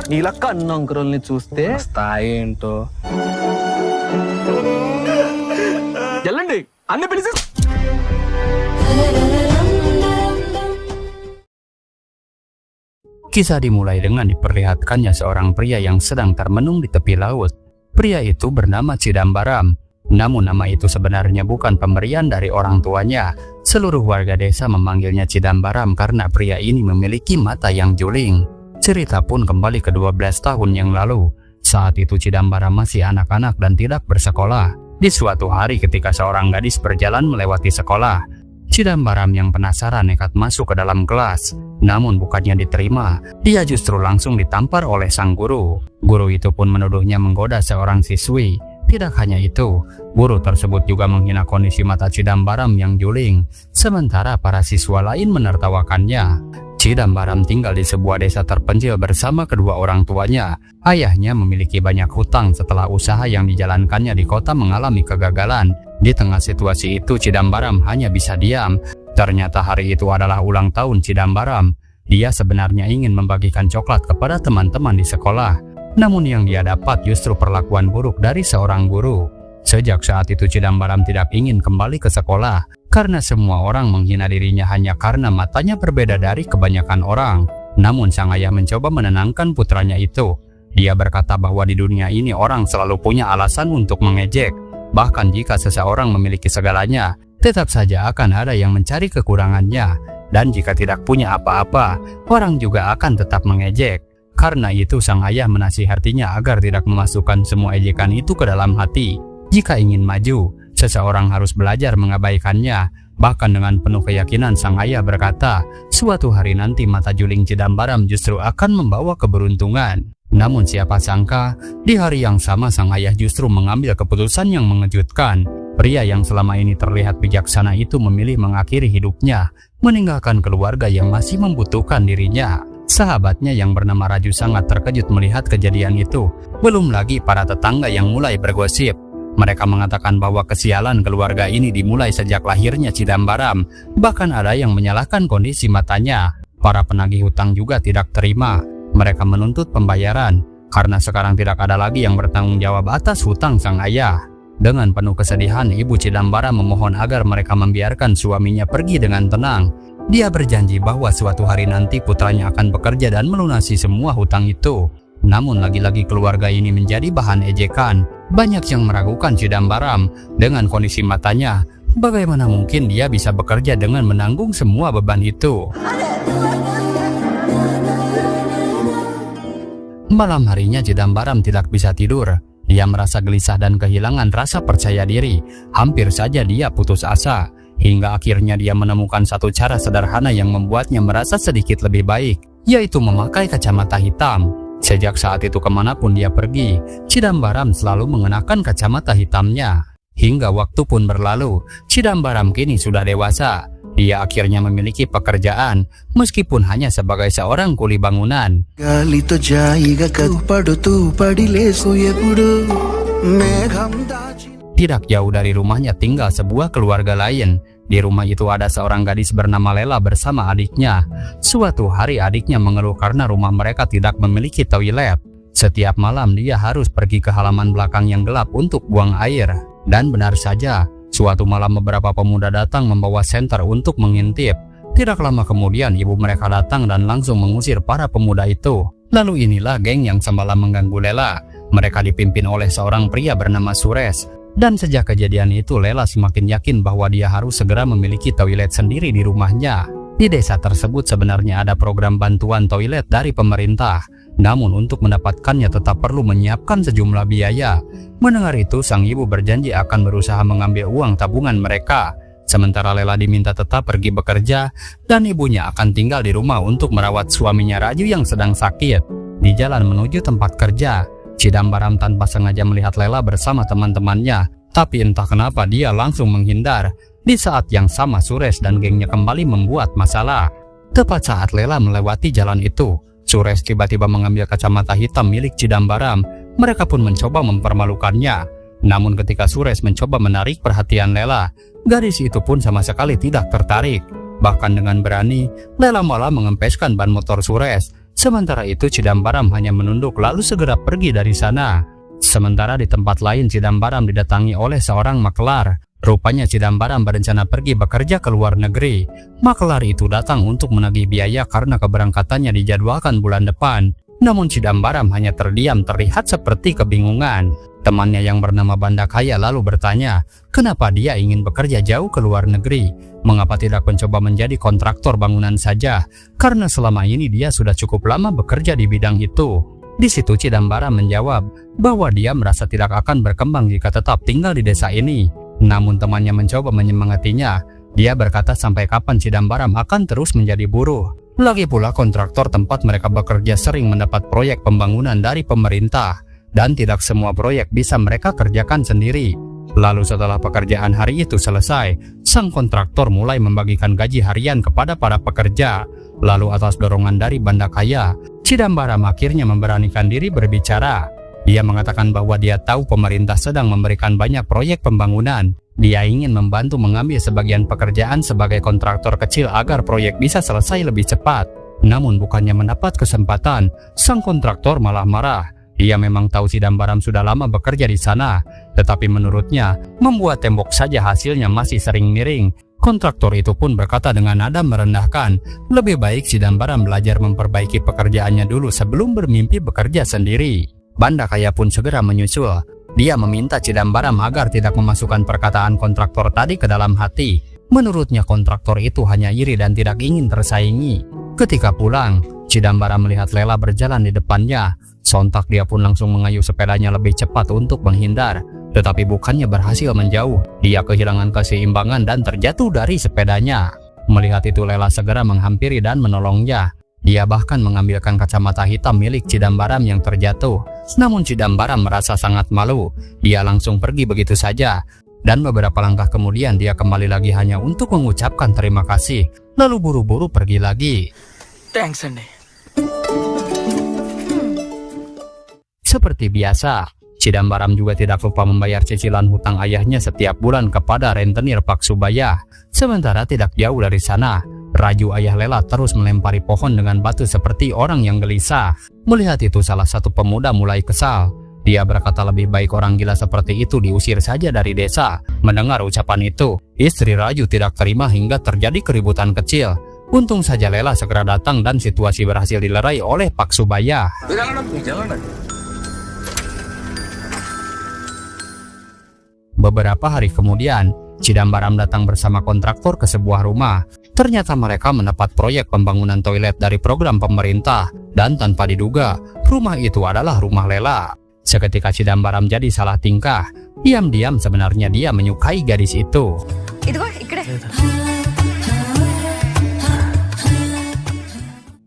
నీలా కన్నంకురల్ని చూస్తే ఏంటో వెళ్ళండి అన్ని పిలిచి Kisah dimulai dengan diperlihatkannya seorang pria yang sedang termenung di tepi laut. Pria itu bernama Cidambaram. Namun nama itu sebenarnya bukan pemberian dari orang tuanya. Seluruh warga desa memanggilnya Cidambaram karena pria ini memiliki mata yang juling. Cerita pun kembali ke 12 tahun yang lalu. Saat itu Cidambaram masih anak-anak dan tidak bersekolah. Di suatu hari ketika seorang gadis berjalan melewati sekolah, Cidambaram yang penasaran nekat masuk ke dalam kelas. Namun bukannya diterima, dia justru langsung ditampar oleh sang guru. Guru itu pun menuduhnya menggoda seorang siswi. Tidak hanya itu, guru tersebut juga menghina kondisi mata Cidambaram yang juling, sementara para siswa lain menertawakannya. Cidambaram tinggal di sebuah desa terpencil bersama kedua orang tuanya. Ayahnya memiliki banyak hutang setelah usaha yang dijalankannya di kota mengalami kegagalan. Di tengah situasi itu Cidambaram hanya bisa diam. Ternyata hari itu adalah ulang tahun Cidambaram. Dia sebenarnya ingin membagikan coklat kepada teman-teman di sekolah. Namun yang dia dapat justru perlakuan buruk dari seorang guru. Sejak saat itu Cidambaram tidak ingin kembali ke sekolah. Karena semua orang menghina dirinya hanya karena matanya berbeda dari kebanyakan orang. Namun sang ayah mencoba menenangkan putranya itu. Dia berkata bahwa di dunia ini orang selalu punya alasan untuk mengejek. Bahkan jika seseorang memiliki segalanya, tetap saja akan ada yang mencari kekurangannya. Dan jika tidak punya apa-apa, orang juga akan tetap mengejek. Karena itu sang ayah menasihatinya agar tidak memasukkan semua ejekan itu ke dalam hati. Jika ingin maju, seseorang harus belajar mengabaikannya. Bahkan dengan penuh keyakinan sang ayah berkata, suatu hari nanti mata juling Cidambaram justru akan membawa keberuntungan. Namun siapa sangka, di hari yang sama sang ayah justru mengambil keputusan yang mengejutkan. Pria yang selama ini terlihat bijaksana itu memilih mengakhiri hidupnya, meninggalkan keluarga yang masih membutuhkan dirinya. Sahabatnya yang bernama Raju sangat terkejut melihat kejadian itu. Belum lagi para tetangga yang mulai bergosip. Mereka mengatakan bahwa kesialan keluarga ini dimulai sejak lahirnya Cidambaram. Bahkan ada yang menyalahkan kondisi matanya. Para penagih hutang juga tidak terima. Mereka menuntut pembayaran karena sekarang tidak ada lagi yang bertanggung jawab atas hutang sang ayah. Dengan penuh kesedihan, ibu Cidambaram memohon agar mereka membiarkan suaminya pergi dengan tenang. Dia berjanji bahwa suatu hari nanti putranya akan bekerja dan melunasi semua hutang itu. Namun lagi-lagi keluarga ini menjadi bahan ejekan. Banyak yang meragukan Cidambaram dengan kondisi matanya. Bagaimana mungkin dia bisa bekerja dengan menanggung semua beban itu? Malam harinya Cidambaram tidak bisa tidur. Dia merasa gelisah dan kehilangan rasa percaya diri. Hampir saja dia putus asa. Hingga akhirnya dia menemukan satu cara sederhana yang membuatnya merasa sedikit lebih baik, yaitu memakai kacamata hitam. Sejak saat itu kemanapun dia pergi, Cidambaram selalu mengenakan kacamata hitamnya. Hingga waktu pun berlalu, Cidambaram kini sudah dewasa. Dia akhirnya memiliki pekerjaan, meskipun hanya sebagai seorang kuli bangunan. Tidak jauh dari rumahnya tinggal sebuah keluarga lain. Di rumah itu ada seorang gadis bernama Lela bersama adiknya. Suatu hari adiknya mengeluh karena rumah mereka tidak memiliki toilet. Setiap malam dia harus pergi ke halaman belakang yang gelap untuk buang air. Dan benar saja, suatu malam beberapa pemuda datang membawa senter untuk mengintip. Tidak lama kemudian ibu mereka datang dan langsung mengusir para pemuda itu. Lalu inilah geng yang semalam mengganggu Lela. Mereka dipimpin oleh seorang pria bernama Sures. Dan sejak kejadian itu Lela semakin yakin bahwa dia harus segera memiliki toilet sendiri di rumahnya. Di desa tersebut sebenarnya ada program bantuan toilet dari pemerintah. Namun untuk mendapatkannya tetap perlu menyiapkan sejumlah biaya. Mendengar itu sang ibu berjanji akan berusaha mengambil uang tabungan mereka. Sementara Lela diminta tetap pergi bekerja dan ibunya akan tinggal di rumah untuk merawat suaminya Raju yang sedang sakit. Di jalan menuju tempat kerja, Cidambaram tanpa sengaja melihat Lela bersama teman-temannya, tapi entah kenapa dia langsung menghindar. Di saat yang sama Sures dan gengnya kembali membuat masalah. Tepat saat Lela melewati jalan itu, Sures tiba-tiba mengambil kacamata hitam milik Cidambaram. Mereka pun mencoba mempermalukannya. Namun ketika Sures mencoba menarik perhatian Lela, gadis itu pun sama sekali tidak tertarik. Bahkan dengan berani, Lela malah mengempeskan ban motor Sures. Sementara itu Cidambaram hanya menunduk lalu segera pergi dari sana. Sementara di tempat lain Cidambaram didatangi oleh seorang makelar. Rupanya Cidambaram berencana pergi bekerja ke luar negeri. Makelar itu datang untuk menagih biaya karena keberangkatannya dijadwalkan bulan depan. Namun Cidambaram hanya terdiam terlihat seperti kebingungan. Temannya yang bernama Bandakaya lalu bertanya, kenapa dia ingin bekerja jauh ke luar negeri? Mengapa tidak mencoba menjadi kontraktor bangunan saja? Karena selama ini dia sudah cukup lama bekerja di bidang itu. Di situ Cidambaram menjawab bahwa dia merasa tidak akan berkembang jika tetap tinggal di desa ini. Namun temannya mencoba menyemangatinya. Dia berkata sampai kapan Cidambaram akan terus menjadi buruh. Lagi pula kontraktor tempat mereka bekerja sering mendapat proyek pembangunan dari pemerintah. Dan tidak semua proyek bisa mereka kerjakan sendiri. Lalu setelah pekerjaan hari itu selesai, sang kontraktor mulai membagikan gaji harian kepada para pekerja. Lalu atas dorongan dari Bandakaya, Cidambaram akhirnya memberanikan diri berbicara. Dia mengatakan bahwa dia tahu pemerintah sedang memberikan banyak proyek pembangunan. Dia ingin membantu mengambil sebagian pekerjaan sebagai kontraktor kecil agar proyek bisa selesai lebih cepat. Namun bukannya mendapat kesempatan, sang kontraktor malah marah. Dia memang tahu Cidambaram sudah lama bekerja di sana, tetapi menurutnya membuat tembok saja hasilnya masih sering miring. Kontraktor itu pun berkata dengan nada merendahkan, lebih baik Cidambaram belajar memperbaiki pekerjaannya dulu sebelum bermimpi bekerja sendiri. Bandakaya pun segera menyusul. Dia meminta Cidambaram agar tidak memasukkan perkataan kontraktor tadi ke dalam hati. Menurutnya kontraktor itu hanya iri dan tidak ingin tersaingi. Ketika pulang, Cidambaram melihat Lela berjalan di depannya. Sontak dia pun langsung mengayuh sepedanya lebih cepat untuk menghindar. Tetapi bukannya berhasil menjauh, dia kehilangan keseimbangan dan terjatuh dari sepedanya. Melihat itu Lela segera menghampiri dan menolongnya. Dia bahkan mengambilkan kacamata hitam milik Cidambaram yang terjatuh. Namun Cidambaram merasa sangat malu. Dia langsung pergi begitu saja. Dan beberapa langkah kemudian dia kembali lagi hanya untuk mengucapkan terima kasih. Lalu buru-buru pergi lagi. Thanks Andi. Seperti biasa, Cidambaram juga tidak lupa membayar cicilan hutang ayahnya setiap bulan kepada rentenir Pak Subaya. Sementara tidak jauh dari sana, Raju ayah Lela terus melempari pohon dengan batu seperti orang yang gelisah. Melihat itu salah satu pemuda mulai kesal. Dia berkata lebih baik orang gila seperti itu diusir saja dari desa. Mendengar ucapan itu, istri Raju tidak terima hingga terjadi keributan kecil. Untung saja Lela segera datang dan situasi berhasil dilerai oleh Pak Subaya. Beberapa hari kemudian, Cidambaram datang bersama kontraktor ke sebuah rumah. Ternyata mereka mendapat proyek pembangunan toilet dari program pemerintah. Dan tanpa diduga, rumah itu adalah rumah Lela. Seketika Cidambaram jadi salah tingkah. Diam-diam sebenarnya dia menyukai gadis itu.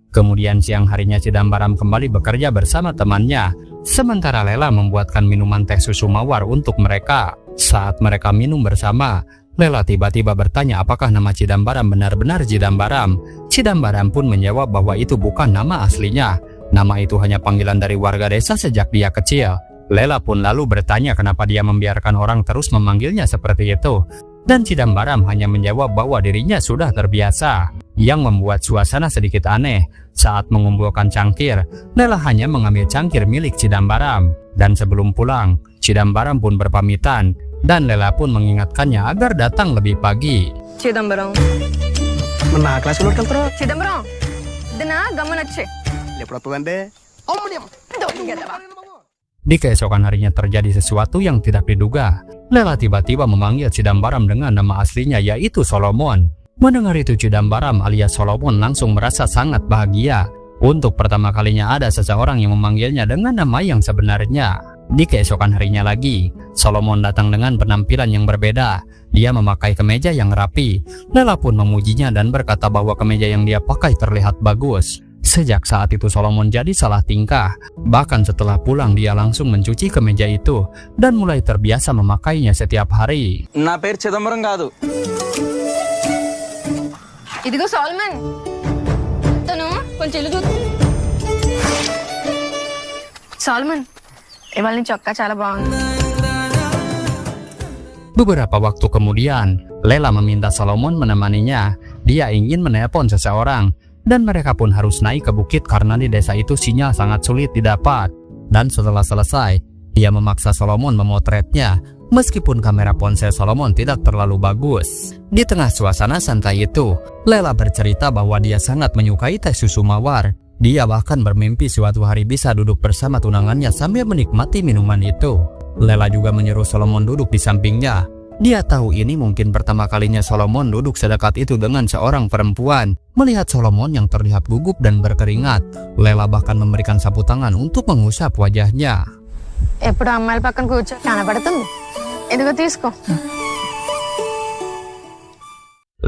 Kemudian siang harinya Cidambaram kembali bekerja bersama temannya. Sementara Lela membuatkan minuman teh susu mawar untuk mereka. Saat mereka minum bersama, Lela tiba-tiba bertanya apakah nama Cidambaram benar-benar Cidambaram. Cidambaram pun menjawab bahwa itu bukan nama aslinya. Nama itu hanya panggilan dari warga desa sejak dia kecil. Lela pun lalu bertanya kenapa dia membiarkan orang terus memanggilnya seperti itu. Dan Cidambaram hanya menjawab bahwa dirinya sudah terbiasa. Yang membuat suasana sedikit aneh. Saat mengumpulkan cangkir, Lela hanya mengambil cangkir milik Cidambaram. Dan sebelum pulang, Cidambaram pun berpamitan. Dan Lela pun mengingatkannya agar datang lebih pagi. Cidambaram. Mana kelas ulur kaltro? Cidambaram. Dena gamanache. Di keesokan harinya terjadi sesuatu yang tidak diduga. Lela tiba-tiba memanggil Cidambaram dengan nama aslinya yaitu Solomon. Mendengar itu Cidambaram alias Solomon langsung merasa sangat bahagia. Untuk pertama kalinya ada seseorang yang memanggilnya dengan nama yang sebenarnya. Di keesokan harinya lagi, Solomon datang dengan penampilan yang berbeda. Dia memakai kemeja yang rapi. Lela pun memujinya dan berkata bahwa kemeja yang dia pakai terlihat bagus. Sejak saat itu Solomon jadi salah tingkah. Bahkan setelah pulang dia langsung mencuci kemeja itu dan mulai terbiasa memakainya setiap hari. Na పేరు చిదంబరం కాదు. ఇదిగో సాల్మన్ తను కొంచెం ఇల్లు చూడు సాల్మన్ ఇవాళ నీ చొక్కా చాలా బాగుంది. Beberapa waktu kemudian, Lela meminta Solomon menemaninya. Dia ingin menelpon seseorang. dan mereka pun harus naik ke bukit karena di desa itu sinyal sangat sulit didapat. Dan setelah selesai, dia memaksa Solomon memotretnya, meskipun kamera ponsel Solomon tidak terlalu bagus. Di tengah suasana santai itu, Lela bercerita bahwa dia sangat menyukai teh susu mawar. Dia bahkan bermimpi suatu hari bisa duduk bersama tunangannya sambil menikmati minuman itu. Lela juga menyuruh Solomon duduk di sampingnya. Dia tahu ini mungkin pertama kalinya Solomon duduk sedekat itu dengan seorang perempuan. Melihat Solomon yang terlihat gugup dan berkeringat, Lela bahkan memberikan sapu tangan untuk mengusap wajahnya. ఎప్పుడు అమ్మాయిల పక్కన కూర్చో కనపడుతుంది ఇదిగో తీసుకో.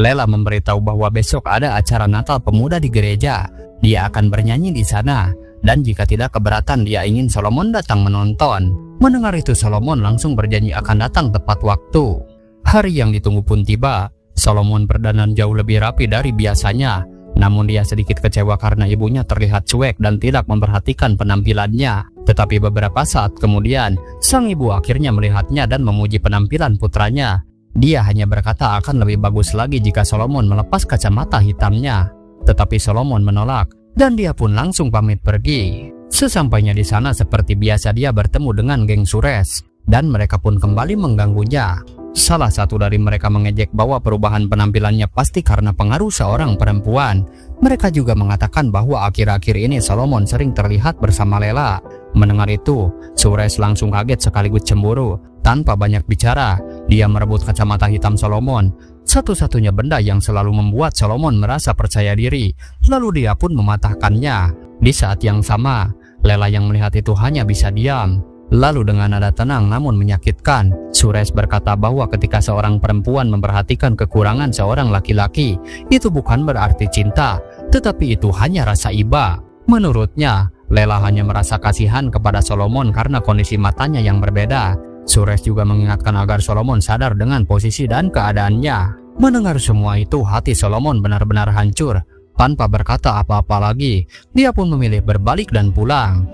Lela memberitahu bahwa besok ada acara Natal pemuda di gereja. Dia akan bernyanyi di sana, dan jika tidak keberatan dia ingin Solomon datang menonton. Mendengar itu Solomon langsung berjanji akan datang tepat waktu. Hari yang ditunggu pun tiba. Solomon berdandan jauh lebih rapi dari biasanya. Namun dia sedikit kecewa karena ibunya terlihat cuek dan tidak memperhatikan penampilannya. Tetapi beberapa saat kemudian, sang ibu akhirnya melihatnya dan memuji penampilan putranya. Dia hanya berkata akan lebih bagus lagi jika Solomon melepas kacamata hitamnya. Tetapi Solomon menolak, dan dia pun langsung pamit pergi. Sesampainya di sana seperti biasa dia bertemu dengan geng Suresh, dan mereka pun kembali mengganggunya. Salah satu dari mereka mengejek bahwa perubahan penampilannya pasti karena pengaruh seorang perempuan. Mereka juga mengatakan bahwa akhir-akhir ini Solomon sering terlihat bersama Lela. Mendengar itu, Suresh langsung kaget sekaligus cemburu. Tanpa banyak bicara, dia merebut kacamata hitam Solomon, satu-satunya benda yang selalu membuat Solomon merasa percaya diri. Lalu dia pun mematahkannya. Di saat yang sama, Lela yang melihat itu hanya bisa diam. Lalu dengan nada tenang namun menyakitkan, Suresh berkata bahwa ketika seorang perempuan memperhatikan kekurangan seorang laki-laki, itu bukan berarti cinta, tetapi itu hanya rasa iba. Menurutnya, Lela hanya merasa kasihan kepada Solomon karena kondisi matanya yang berbeda. Suresh juga mengingatkan agar Solomon sadar dengan posisi dan keadaannya. Mendengar semua itu, hati Solomon benar-benar hancur. Tanpa berkata apa-apa lagi, dia pun memilih berbalik dan pulang.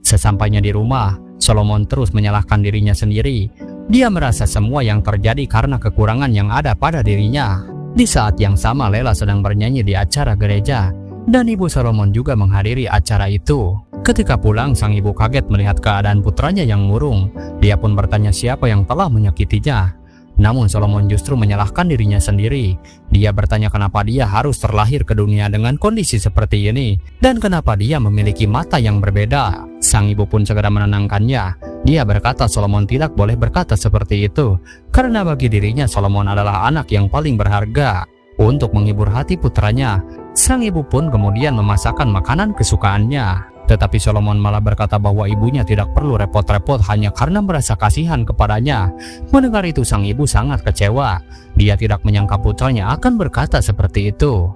Sesampainya di rumah, Solomon terus menyalahkan dirinya sendiri. Dia merasa semua yang terjadi karena kekurangan yang ada pada dirinya. Di saat yang sama, Lela sedang bernyanyi di acara gereja, dan ibu Solomon juga menghadiri acara itu. Ketika pulang, sang ibu kaget melihat keadaan putranya yang murung. Dia pun bertanya siapa yang telah menyakitinya. Namun Solomon justru menyalahkan dirinya sendiri. Dia bertanya kenapa dia harus terlahir ke dunia dengan kondisi seperti ini, dan kenapa dia memiliki mata yang berbeda. Sang ibu pun segera menenangkannya. Dia berkata Solomon tidak boleh berkata seperti itu, karena bagi dirinya Solomon adalah anak yang paling berharga. Untuk menghibur hati putranya, sang ibu pun kemudian memasakkan makanan kesukaannya. Tetapi Solomon malah berkata bahwa ibunya tidak perlu repot-repot hanya karena merasa kasihan kepadanya. Mendengar itu sang ibu sangat kecewa. Dia tidak menyangka putranya akan berkata seperti itu.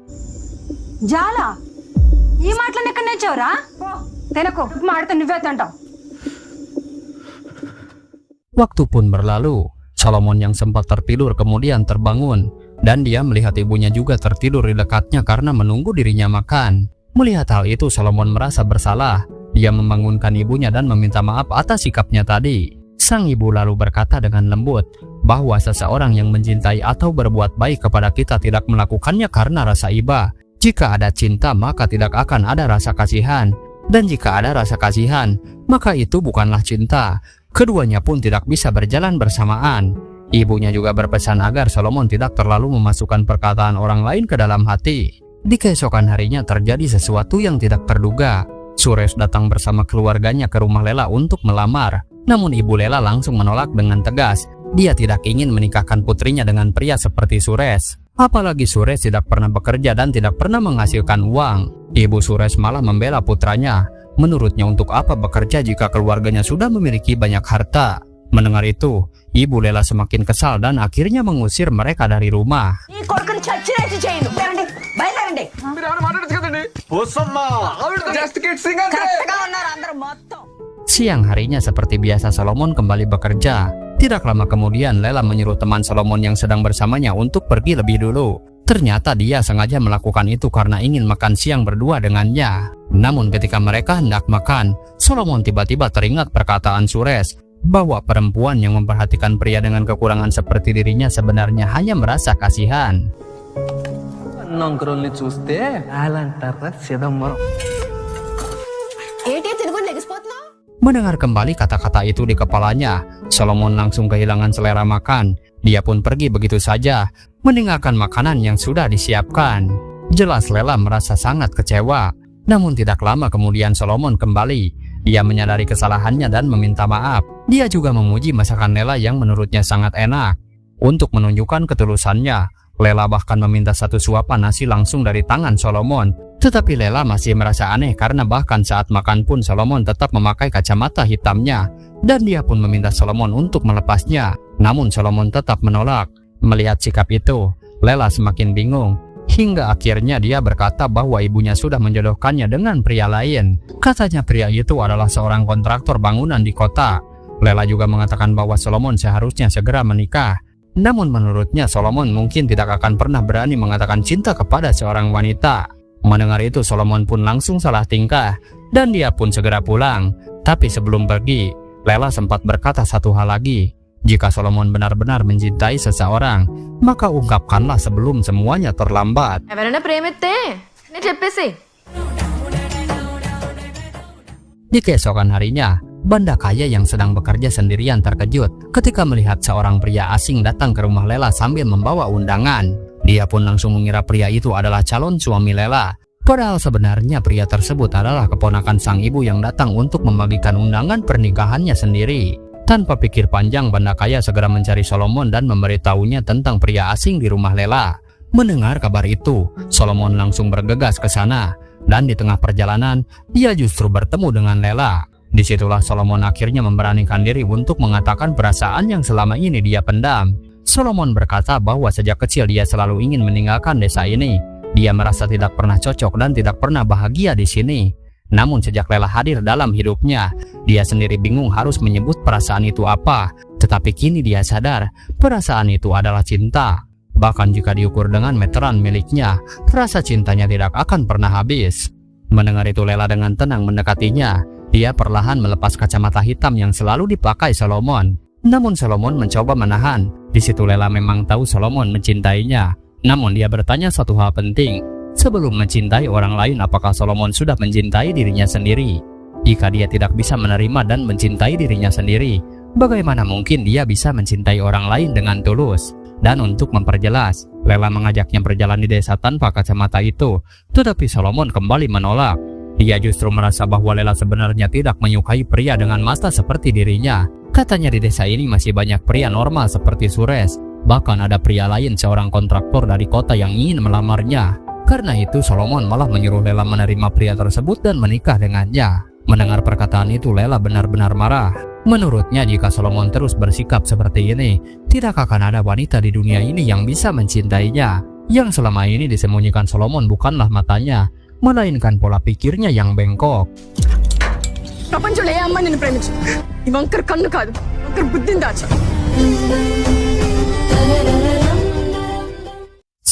Jala, ఈ మాటలను ఎక్కడ నేర్చావురా? తినకు మాడితే నువ్వే తింటావు. Waktu pun berlalu. Solomon yang sempat tertidur kemudian terbangun, dan dia melihat ibunya juga tertidur di dekatnya karena menunggu dirinya makan. Melihat hal itu, Solomon merasa bersalah. Dia membangunkan ibunya dan meminta maaf atas sikapnya tadi. Sang ibu lalu berkata dengan lembut bahwa seseorang yang mencintai atau berbuat baik kepada kita tidak melakukannya karena rasa iba. Jika ada cinta, maka tidak akan ada rasa kasihan. Dan jika ada rasa kasihan, maka itu bukanlah cinta. Keduanya pun tidak bisa berjalan bersamaan. Ibunya juga berpesan agar Solomon tidak terlalu memasukkan perkataan orang lain ke dalam hati. Di keesokan harinya terjadi sesuatu yang tidak terduga. Suresh datang bersama keluarganya ke rumah Lela untuk melamar. Namun ibu Lela langsung menolak dengan tegas. Dia tidak ingin menikahkan putrinya dengan pria seperti Suresh. Apalagi Suresh tidak pernah bekerja dan tidak pernah menghasilkan uang. Ibu Suresh malah membela putranya. Menurutnya untuk apa bekerja jika keluarganya sudah memiliki banyak harta. Mendengar itu, ibu Lela semakin kesal dan akhirnya mengusir mereka dari rumah. Siang harinya seperti biasa Solomon kembali bekerja. Tidak lama kemudian Lela menyuruh teman Solomon yang sedang bersamanya untuk pergi lebih dulu. Ternyata dia sengaja melakukan itu karena ingin makan siang berdua dengannya. Namun ketika mereka hendak makan, Solomon tiba-tiba teringat perkataan Suresh bahwa perempuan yang memperhatikan pria dengan kekurangan seperti dirinya sebenarnya hanya merasa kasihan. నొంకరోల్ని చూస్తే అలాంటారా చిదంబరం. ఏంటి తిరుగుని లెగిసిపోతున్నావు? Mendengar kembali kata-kata itu di kepalanya, Solomon langsung kehilangan selera makan. Dia pun pergi begitu saja, meninggalkan makanan yang sudah disiapkan. Jelas Lela merasa sangat kecewa. Namun tidak lama kemudian Solomon kembali. Dia menyadari kesalahannya dan meminta maaf. Dia juga memuji masakan Lela yang menurutnya sangat enak. Untuk menunjukkan ketulusannya, Lela bahkan meminta satu suapan nasi langsung dari tangan Solomon. Tetapi Lela masih merasa aneh karena bahkan saat makan pun Solomon tetap memakai kacamata hitamnya. Dan dia pun meminta Solomon untuk melepasnya. Namun Solomon tetap menolak. Melihat sikap itu, Lela semakin bingung. Hingga akhirnya dia berkata bahwa ibunya sudah menjodohkannya dengan pria lain. Katanya pria itu adalah seorang kontraktor bangunan di kota. Lela juga mengatakan bahwa Solomon seharusnya segera menikah. Namun menurutnya Solomon mungkin tidak akan pernah berani mengatakan cinta kepada seorang wanita. Mendengar itu Solomon pun langsung salah tingkah dan dia pun segera pulang. Tapi sebelum pergi, Lela sempat berkata satu hal lagi. Jika Solomon benar-benar mencintai seseorang, maka ungkapkanlah sebelum semuanya terlambat. ఎవరైనా ప్రేమిస్తే నేను చెప్పేసి. Di keesokan harinya, Banda kaya yang sedang bekerja sendirian terkejut ketika melihat seorang pria asing datang ke rumah Lela sambil membawa undangan. Dia pun langsung mengira pria itu adalah calon suami Lela. Padahal sebenarnya pria tersebut adalah keponakan sang ibu yang datang untuk membagikan undangan pernikahannya sendiri. Tanpa pikir panjang, Banda kaya segera mencari Solomon dan memberitahunya tentang pria asing di rumah Lela. Mendengar kabar itu, Solomon langsung bergegas ke sana. Dan di tengah perjalanan, dia justru bertemu dengan Lela. Disitulah Solomon akhirnya memberanikan diri untuk mengatakan perasaan yang selama ini dia pendam. Solomon berkata bahwa sejak kecil dia selalu ingin meninggalkan desa ini. Dia merasa tidak pernah cocok dan tidak pernah bahagia di sini. Namun sejak Lela hadir dalam hidupnya, dia sendiri bingung harus menyebut perasaan itu apa. Tetapi kini dia sadar, perasaan itu adalah cinta. Bahkan jika diukur dengan meteran miliknya, rasa cintanya tidak akan pernah habis. Mendengar itu Lela dengan tenang mendekatinya. Dia perlahan melepas kacamata hitam yang selalu dipakai Solomon. Namun Solomon mencoba menahan. Di situ Lela memang tahu Solomon mencintainya. Namun dia bertanya satu hal penting. Sebelum mencintai orang lain, apakah Solomon sudah mencintai dirinya sendiri? Jika dia tidak bisa menerima dan mencintai dirinya sendiri, bagaimana mungkin dia bisa mencintai orang lain dengan tulus? Dan untuk memperjelas, Lela mengajaknya berjalan di desa tanpa kacamata itu. Tetapi Solomon kembali menolak. Dia justru merasa bahwa Lela sebenarnya tidak menyukai pria dengan mata seperti dirinya. Katanya di desa ini masih banyak pria normal seperti Sures. Bahkan ada pria lain, seorang kontraktor dari kota yang ingin melamarnya. Karena itu Solomon malah menyuruh Lela menerima pria tersebut dan menikah dengannya. Mendengar perkataan itu Lela benar-benar marah. Menurutnya jika Solomon terus bersikap seperti ini, tidak akan ada wanita di dunia ini yang bisa mencintainya. Yang selama ini disembunyikan Solomon bukanlah matanya, melainkan pola pikirnya yang bengkok. ప్రపంచంలో ఏ అమ్మాయి నిన్ను ప్రేమించు. ఈ వంకర కన్ను కాదు, వంకర బుద్ధిని దాచు.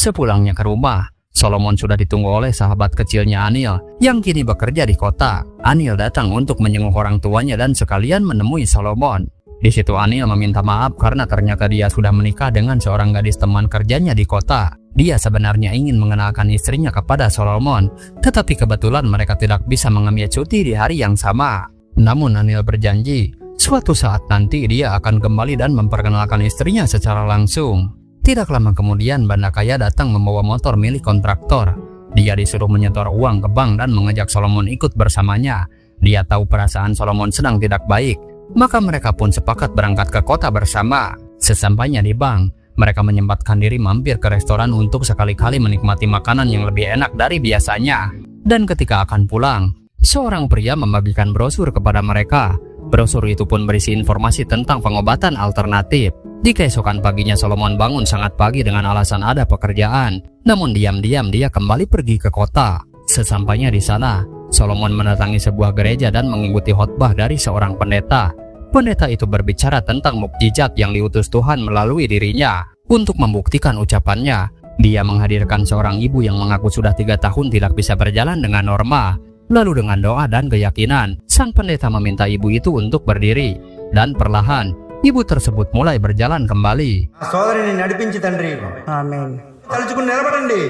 Sepulangnya ke rumah, Solomon sudah ditunggu oleh sahabat kecilnya Anil yang kini bekerja di kota. Anil datang untuk menjenguk orang tuanya dan sekalian menemui Solomon. Di situ Anil meminta maaf karena ternyata dia sudah menikah dengan seorang gadis teman kerjanya di kota. Dia sebenarnya ingin mengenalkan istrinya kepada Solomon, tetapi kebetulan mereka tidak bisa mengambil cuti di hari yang sama. Namun Anil berjanji, suatu saat nanti dia akan kembali dan memperkenalkan istrinya secara langsung. Tidak lama kemudian Banda kaya datang membawa motor milik kontraktor. Dia disuruh menyetor uang ke bank dan mengajak Solomon ikut bersamanya. Dia tahu perasaan Solomon sedang tidak baik, maka mereka pun sepakat berangkat ke kota bersama. Sesampainya di bank, mereka menyempatkan diri mampir ke restoran untuk sekali-kali menikmati makanan yang lebih enak dari biasanya. Dan ketika akan pulang, seorang pria membagikan brosur kepada mereka. Brosur itu pun berisi informasi tentang pengobatan alternatif. Di keesokan paginya Solomon bangun sangat pagi dengan alasan ada pekerjaan. Namun diam-diam dia kembali pergi ke kota. Sesampainya di sana, Solomon mendatangi sebuah gereja dan mengikuti khotbah dari seorang pendeta. Pendeta itu berbicara tentang mukjizat yang diutus Tuhan melalui dirinya. Untuk membuktikan ucapannya, dia menghadirkan seorang ibu yang mengaku sudah 3 tahun tidak bisa berjalan dengan normal. Lalu dengan doa dan keyakinan, sang pendeta meminta ibu itu untuk berdiri. Dan perlahan, ibu tersebut mulai berjalan kembali. సోదరిని నడిపించి తండ్రి ఆమేన్ తలుచుకుని నిలబడండి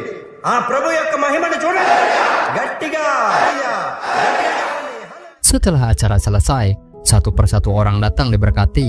ఆ ప్రభు యొక్క మహిమను చూడండి గట్టిగా Setelah acara selesai, satu persatu orang datang diberkati.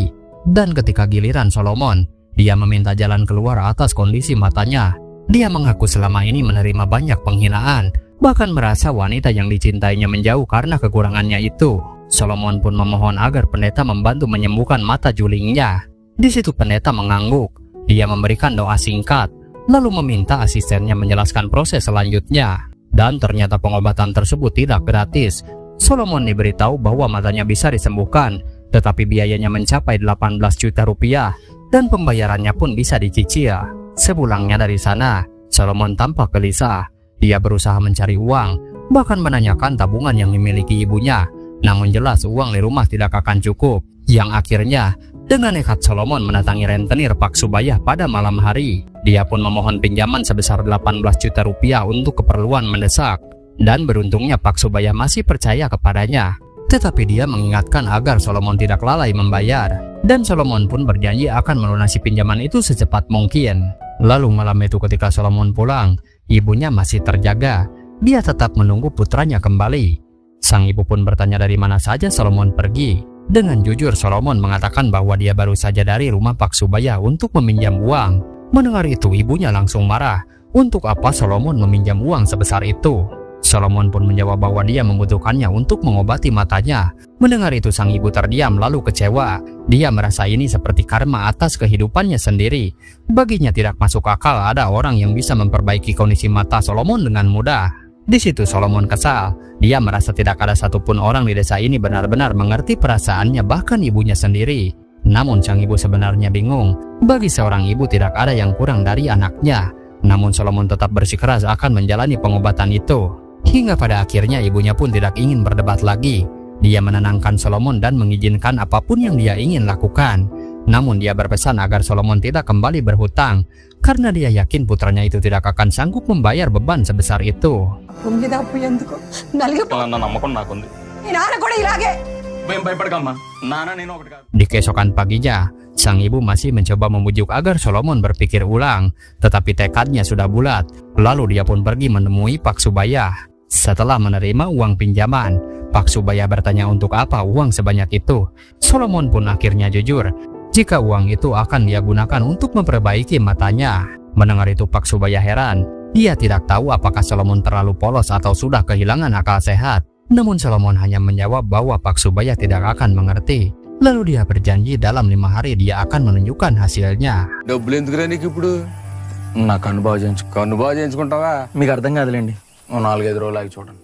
Dan ketika giliran Solomon, dia meminta jalan keluar atas kondisi matanya. Dia mengaku selama ini menerima banyak penghinaan, bahkan merasa wanita yang dicintainya menjauh karena kekurangannya itu. Solomon pun memohon agar pendeta membantu menyembuhkan mata julingnya. Di situ pendeta mengangguk. Dia memberikan doa singkat, lalu meminta asistennya menjelaskan proses selanjutnya. Dan ternyata pengobatan tersebut tidak gratis. Solomon diberitahu bahwa matanya bisa disembuhkan, tetapi biayanya mencapai 18 juta rupiah dan pembayarannya pun bisa dicicil. Sepulangnya dari sana, Solomon tampak gelisah. Dia berusaha mencari uang, bahkan menanyakan tabungan yang dimiliki ibunya. Namun jelas uang di rumah tidak akan cukup. Yang akhirnya, dengan nekat Solomon mendatangi rentenir Pak Subayah pada malam hari. Dia pun memohon pinjaman sebesar 18 juta rupiah untuk keperluan mendesak. Dan beruntungnya Pak Subayah masih percaya kepadanya. Tetapi dia mengingatkan agar Solomon tidak lalai membayar. Dan Solomon pun berjanji akan melunasi pinjaman itu secepat mungkin. Lalu malam itu ketika Solomon pulang, ibunya masih terjaga. Dia tetap menunggu putranya kembali. Sang ibu pun bertanya dari mana saja Solomon pergi. Dengan jujur Solomon mengatakan bahwa dia baru saja dari rumah Pak Subayah untuk meminjam uang. Mendengar itu ibunya langsung marah. Untuk apa Solomon meminjam uang sebesar itu? Solomon pun menjawab bahwa dia membutuhkannya untuk mengobati matanya. Mendengar itu sang ibu terdiam lalu kecewa. Dia merasa ini seperti karma atas kehidupannya sendiri. Baginya tidak masuk akal ada orang yang bisa memperbaiki kondisi mata Solomon dengan mudah. Di situ Solomon kesal. Dia merasa tidak ada satupun orang di desa ini benar-benar mengerti perasaannya, bahkan ibunya sendiri. Namun sang ibu sebenarnya bingung. Bagi seorang ibu tidak ada yang kurang dari anaknya. Namun Solomon tetap bersikeras akan menjalani pengobatan itu. Hingga pada akhirnya ibunya pun tidak ingin berdebat lagi. Dia menenangkan Solomon dan mengizinkan apapun yang dia ingin lakukan. Namun dia berpesan agar Solomon tidak kembali berhutang, karena dia yakin putranya itu tidak akan sanggup membayar beban sebesar itu. Di keesokan paginya, sang ibu masih mencoba membujuk agar Solomon berpikir ulang, tetapi tekadnya sudah bulat. Lalu dia pun pergi menemui Pak Subayah. Setelah menerima uang pinjaman, Pak Subayah bertanya untuk apa uang sebanyak itu. Solomon pun akhirnya jujur jika uang itu akan dia gunakan untuk memperbaiki matanya. Mendengar itu Pak Subayah heran. Dia tidak tahu apakah Solomon terlalu polos atau sudah kehilangan akal sehat. Namun Solomon hanya menjawab bahwa Pak Subayah tidak akan mengerti. Lalu dia berjanji dalam 5 hari dia akan menunjukkan hasilnya. మీకు అర్థం కాదులేండి 4-5 రోజులు ఆగి చూడండి.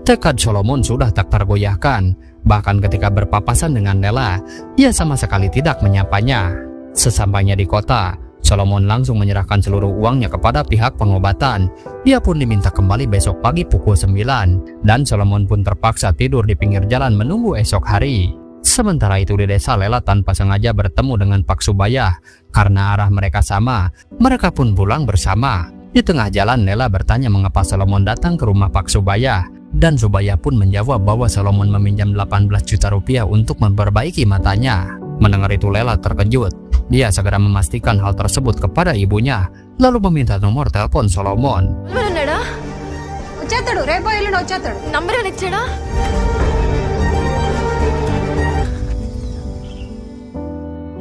Tekad Solomon sudah tak tergoyahkan. Bahkan ketika berpapasan dengan Nela, ia sama sekali tidak menyapanya. Sesampainya di kota, Solomon langsung menyerahkan seluruh uangnya kepada pihak pengobatan. Dia pun diminta kembali besok pagi pukul 9. Dan Solomon pun terpaksa tidur di pinggir jalan menunggu esok hari. Sementara itu di desa, Lela tanpa sengaja bertemu dengan Pak Subayah. Karena arah mereka sama, mereka pun pulang bersama. Di tengah jalan, Lela bertanya mengapa Solomon datang ke rumah Pak Subayah. Dan Subayah pun menjawab bahwa Solomon meminjam 18 juta rupiah untuk memperbaiki matanya. Mendengar itu Lela terkejut. Dia segera memastikan hal tersebut kepada ibunya, lalu meminta nomor telepon Solomon. వచ్చేస్తాడు రేపో ఎల్లుండి వచ్చేస్తాడు నంబర్ అని ఇచ్చాడా?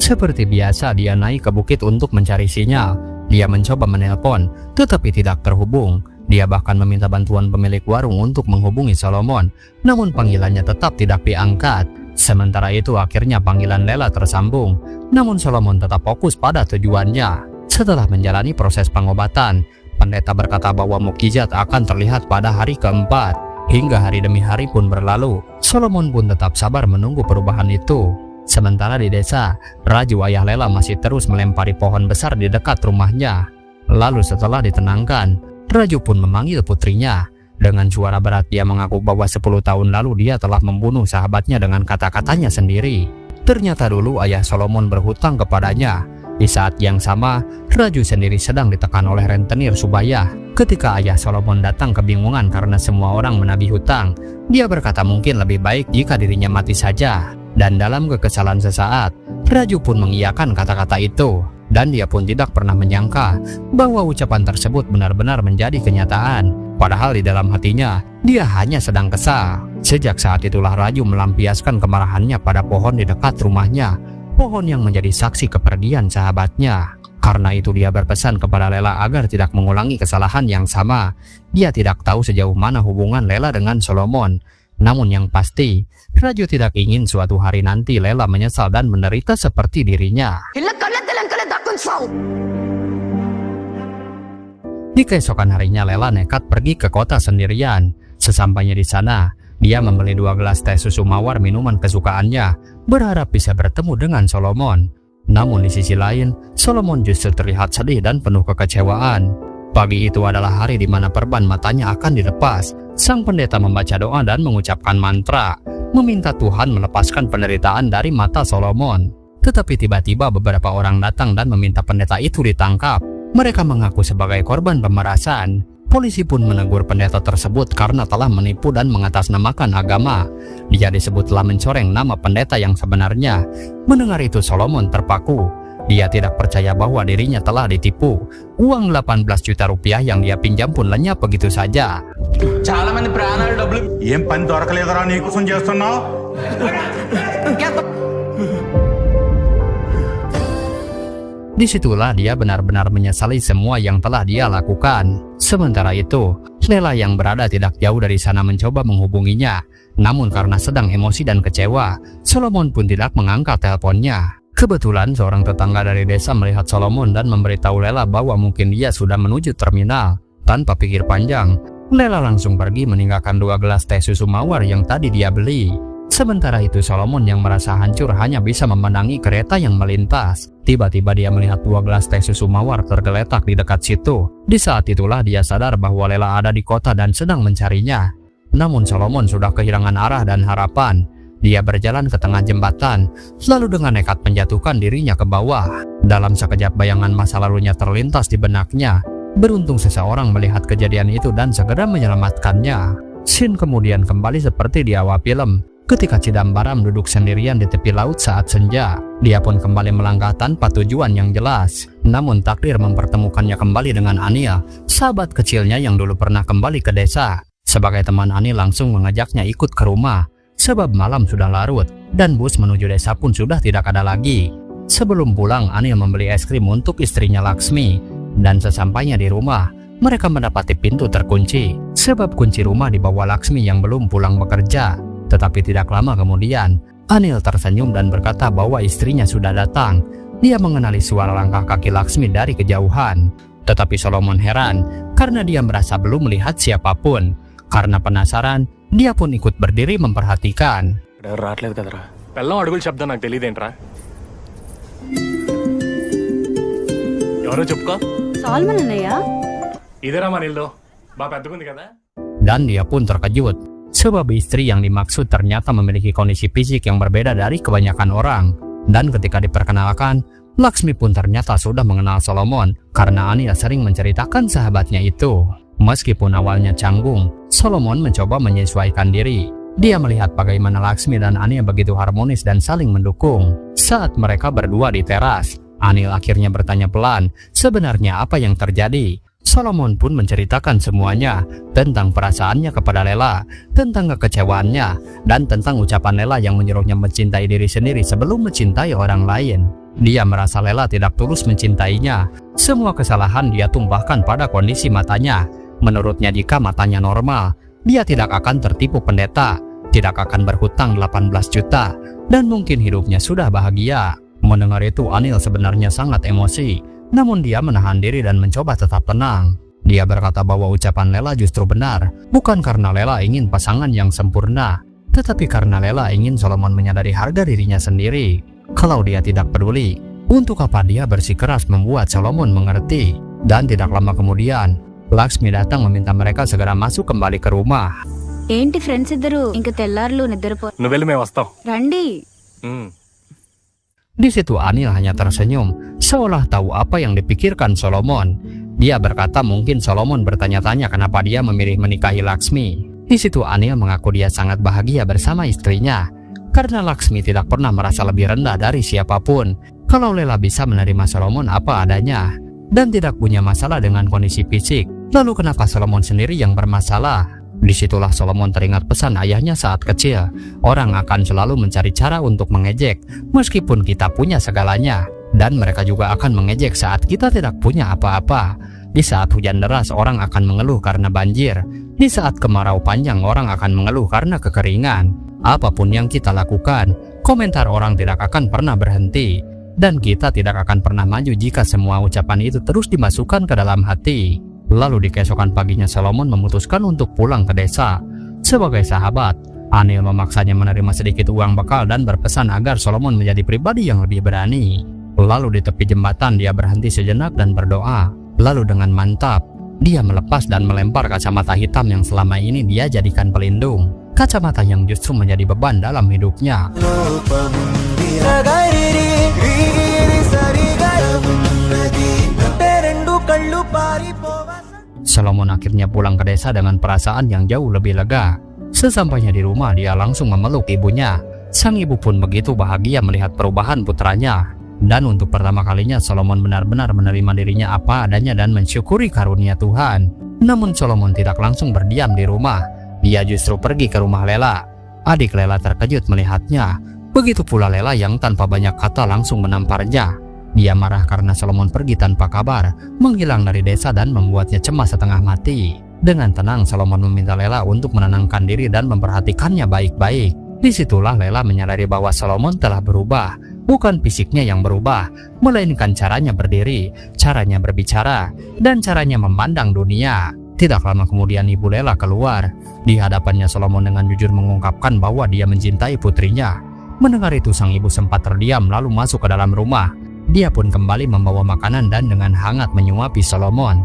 Seperti biasa dia naik ke bukit untuk mencari sinyal. Dia mencoba menelpon, tetapi tidak terhubung. Dia bahkan meminta bantuan pemilik warung untuk menghubungi Solomon, namun panggilannya tetap tidak diangkat. Sementara itu akhirnya panggilan Lela tersambung, namun Solomon tetap fokus pada tujuannya. Setelah menjalani proses pengobatan, pendeta berkata bahwa mukjizat akan terlihat pada hari keempat. Hingga hari demi hari pun berlalu, Solomon pun tetap sabar menunggu perubahan itu. Sementara di desa, Raju ayah Lela masih terus melempari pohon besar di dekat rumahnya. Lalu setelah ditenangkan, Raju pun memanggil putrinya. Dengan suara berat dia mengaku bahwa 10 tahun lalu dia telah membunuh sahabatnya dengan kata-katanya sendiri. Ternyata dulu ayah Solomon berhutang kepadanya. Di saat yang sama, Raju sendiri sedang ditekan oleh rentenir Subayah. Ketika ayah Solomon datang kebingungan karena semua orang menagih hutang, dia berkata mungkin lebih baik jika dirinya mati saja. Dan dalam kekesalan sesaat, Raju pun mengiyakan kata-kata itu. Dan dia pun tidak pernah menyangka bahwa ucapan tersebut benar-benar menjadi kenyataan. Padahal di dalam hatinya, dia hanya sedang kesal. Sejak saat itulah Raju melampiaskan kemarahannya pada pohon di dekat rumahnya. Pohon yang menjadi saksi kepergian sahabatnya. Karena itu dia berpesan kepada Lela agar tidak mengulangi kesalahan yang sama. Dia tidak tahu sejauh mana hubungan Lela dengan Solomon. Namun yang pasti, Raju tidak ingin suatu hari nanti Lela menyesal dan menderita seperti dirinya. Di keesokan harinya Lela nekat pergi ke kota sendirian. Sesampainya di sana, dia membeli 2 gelas teh susu mawar minuman kesukaannya, berharap bisa bertemu dengan Solomon. Namun di sisi lain, Solomon justru terlihat sedih dan penuh kekecewaan. Pagi itu adalah hari di mana perban matanya akan dilepas. Sang pendeta membaca doa dan mengucapkan mantra, meminta Tuhan melepaskan penderitaan dari mata Solomon. Tetapi tiba-tiba beberapa orang datang dan meminta pendeta itu ditangkap. Mereka mengaku sebagai korban pemerasan. Polisi pun menegur pendeta tersebut karena telah menipu dan mengatasnamakan agama. Dia disebut telah mencoreng nama pendeta yang sebenarnya. Mendengar itu Solomon terpaku. Dia tidak percaya bahwa dirinya telah ditipu. Uang 18 juta rupiah yang dia pinjam pun lenyap begitu saja. ఏం పని దొరకలేదరా నీకోసం చేస్తున్నావు? Disitulah dia benar-benar menyesali semua yang telah dia lakukan. Sementara itu, Lela yang berada tidak jauh dari sana mencoba menghubunginya. Namun karena sedang emosi dan kecewa, Solomon pun tidak mengangkat teleponnya. Kebetulan seorang tetangga dari desa melihat Solomon dan memberitahu Lela bahwa mungkin dia sudah menuju terminal. Tanpa pikir panjang, Lela langsung pergi meninggalkan 2 gelas teh susu mawar yang tadi dia beli. Sementara itu Solomon yang merasa hancur hanya bisa memenangi kereta yang melintas. Tiba-tiba dia melihat 2 gelas teh susu mawar tergeletak di dekat situ. Di saat itulah dia sadar bahwa Lela ada di kota dan sedang mencarinya. Namun Solomon sudah kehilangan arah dan harapan. Dia berjalan ke tengah jembatan, lalu dengan nekat menjatuhkan dirinya ke bawah. Dalam sekejap bayangan masa lalunya terlintas di benaknya. Beruntung seseorang melihat kejadian itu dan segera menyelamatkannya. Scene kemudian kembali seperti di awal film. Ketika Chidambaram duduk sendirian di tepi laut saat senja, dia pun kembali melangkah tanpa tujuan yang jelas. Namun takdir mempertemukannya kembali dengan Anil, sahabat kecilnya yang dulu pernah kembali ke desa. Sebagai teman, Anil langsung mengajaknya ikut ke rumah. Sebab malam sudah larut, dan bus menuju desa pun sudah tidak ada lagi. Sebelum pulang, Anil membeli es krim untuk istrinya Laksmi. Dan sesampainya di rumah, mereka mendapati pintu terkunci. Sebab kunci rumah dibawa Laksmi yang belum pulang bekerja. Tetapi tidak lama kemudian, Anil tersenyum dan berkata bahwa istrinya sudah datang. Dia mengenali suara langkah kaki Laksmi dari kejauhan. Tetapi Solomon heran karena dia merasa belum melihat siapapun. Karena penasaran, dia pun ikut berdiri memperhatikan. రావట్లేదు కదరా. బెల్లం అడుగుల శబ్దం నాకు తెలియదేంట్రా? ఎవరో చెప్పుకో. సాల్మన్ అన్నయ్య. ఇదేరా మన ఇల్లు. బాగా పెద్దగుంది కదా? Dan dia pun terkejut. Sebab istri yang dimaksud ternyata memiliki kondisi fisik yang berbeda dari kebanyakan orang. Dan ketika diperkenalkan, Laksmi pun ternyata sudah mengenal Solomon karena Anil sering menceritakan sahabatnya itu. Meskipun awalnya canggung, Solomon mencoba menyesuaikan diri. Dia melihat bagaimana Laksmi dan Anil begitu harmonis dan saling mendukung. Saat mereka berdua di teras, Anil akhirnya bertanya pelan, sebenarnya apa yang terjadi? Solomon pun menceritakan semuanya tentang perasaannya kepada Lela, tentang kekecewaannya, dan tentang ucapan Lela yang menyuruhnya mencintai diri sendiri sebelum mencintai orang lain. Dia merasa Lela tidak tulus mencintainya. Semua kesalahan dia tumpahkan pada kondisi matanya. Menurutnya jika matanya normal, dia tidak akan tertipu pendeta, tidak akan berhutang 18 juta, dan mungkin hidupnya sudah bahagia. Mendengar itu Anil sebenarnya sangat emosi. Namun dia menahan diri dan mencoba tetap tenang. Dia berkata bahwa ucapan Lela justru benar, bukan karena Lela ingin pasangan yang sempurna, tetapi karena Lela ingin Solomon menyadari harga dirinya sendiri. Kalau dia tidak peduli, untuk apa dia bersikeras membuat Solomon mengerti? Dan tidak lama kemudian, Laksmi datang meminta mereka segera masuk kembali ke rumah. ఏంటి ఫ్రెండ్స్ ఇద్దరు ఇంక తెల్లారులు నిద్రపో నువ్వు వెళ్ళి మేము వస్తాం. రండి. Di situ Anil hanya tersenyum, seolah tahu apa yang dipikirkan Solomon. Dia berkata mungkin Solomon bertanya-tanya kenapa dia memilih menikahi Laksmi. Di situ Anil mengaku dia sangat bahagia bersama istrinya. Karena Laksmi tidak pernah merasa lebih rendah dari siapapun. Kalau Lela bisa menerima Solomon apa adanya dan tidak punya masalah dengan kondisi fisik, lalu kenapa Solomon sendiri yang bermasalah? Disitulah Solomon teringat pesan ayahnya saat kecil. Orang akan selalu mencari cara untuk mengejek meskipun kita punya segalanya, dan mereka juga akan mengejek saat kita tidak punya apa-apa. Di saat hujan deras orang akan mengeluh karena banjir. Di saat kemarau panjang orang akan mengeluh karena kekeringan. Apapun yang kita lakukan, komentar orang tidak akan pernah berhenti, dan kita tidak akan pernah maju jika semua ucapan itu terus dimasukkan ke dalam hati. Lalu di keesokan paginya Solomon memutuskan untuk pulang ke desa. Sebagai sahabat, Anil memaksanya menerima sedikit uang bekal dan berpesan agar Solomon menjadi pribadi yang lebih berani. Lalu di tepi jembatan dia berhenti sejenak dan berdoa. Lalu dengan mantap, dia melepas dan melempar kacamata hitam yang selama ini dia jadikan pelindung. Kacamata yang justru menjadi beban dalam hidupnya. Solomon akhirnya pulang ke desa dengan perasaan yang jauh lebih lega. Sesampainya di rumah dia langsung memeluk ibunya. Sang ibu pun begitu bahagia melihat perubahan putranya. Dan untuk pertama kalinya Solomon benar-benar menerima dirinya apa adanya dan mensyukuri karunia Tuhan. Namun Solomon tidak langsung berdiam di rumah. Dia justru pergi ke rumah Lela. Adik Lela terkejut melihatnya. Begitu pula Lela yang tanpa banyak kata langsung menamparnya. Dia marah karena Solomon pergi tanpa kabar, menghilang dari desa dan membuatnya cemas setengah mati. Dengan tenang Solomon meminta Lela untuk menenangkan diri dan memperhatikannya baik-baik. Disitulah Lela menyadari bahwa Solomon telah berubah. Bukan fisiknya yang berubah, melainkan caranya berdiri, caranya berbicara, dan caranya memandang dunia. Tidak lama kemudian ibu Lela keluar. Di hadapannya Solomon dengan jujur mengungkapkan bahwa dia mencintai putrinya. Mendengar itu sang ibu sempat terdiam lalu masuk ke dalam rumah. Dia pun kembali membawa makanan dan dengan hangat menyuapi Solomon.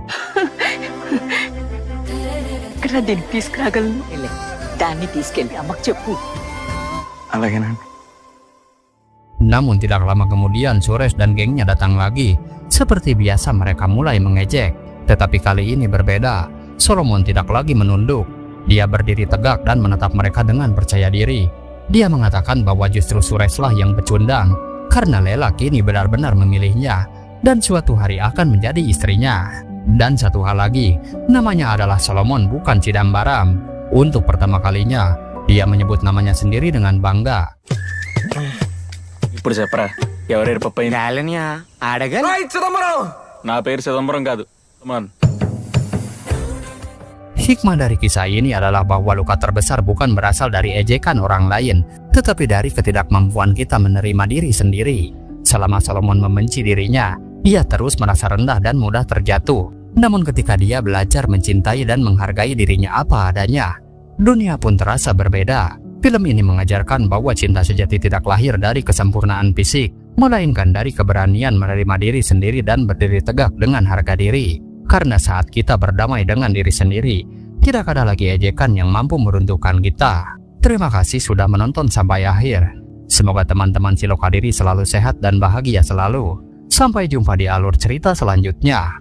Namun tidak lama kemudian Suresh dan gengnya datang lagi. Seperti biasa mereka mulai mengejek. Tetapi kali ini berbeda. Solomon tidak lagi menunduk. Dia berdiri tegak dan menatap mereka dengan percaya diri. Dia mengatakan bahwa justru Sureshlah yang pecundang, karena Lela kini benar-benar memilihnya dan suatu hari akan menjadi istrinya. Dan satu hal lagi, namanya adalah Solomon bukan Chidambaram. Untuk pertama kalinya, dia menyebut namanya sendiri dengan bangga. ఇప్పుడు చెప్పరా ఎవరేరు పప్ప నా పేరు చిదంబరం కాదు Man. Hikmah dari kisah ini adalah bahwa luka terbesar bukan berasal dari ejekan orang lain, tetapi dari ketidakmampuan kita menerima diri sendiri. Selama Solomon membenci dirinya, dia terus merasa rendah dan mudah terjatuh. Namun ketika dia belajar mencintai dan menghargai dirinya apa adanya, dunia pun terasa berbeda. Film ini mengajarkan bahwa cinta sejati tidak lahir dari kesempurnaan fisik, melainkan dari keberanian menerima diri sendiri dan berdiri tegak dengan harga diri. Karena saat kita berdamai dengan diri sendiri, tidak ada lagi ejekan yang mampu meruntuhkan kita. Terima kasih sudah menonton sampai akhir. Semoga teman-teman Siloka Diri selalu sehat dan bahagia selalu. Sampai jumpa di alur cerita selanjutnya.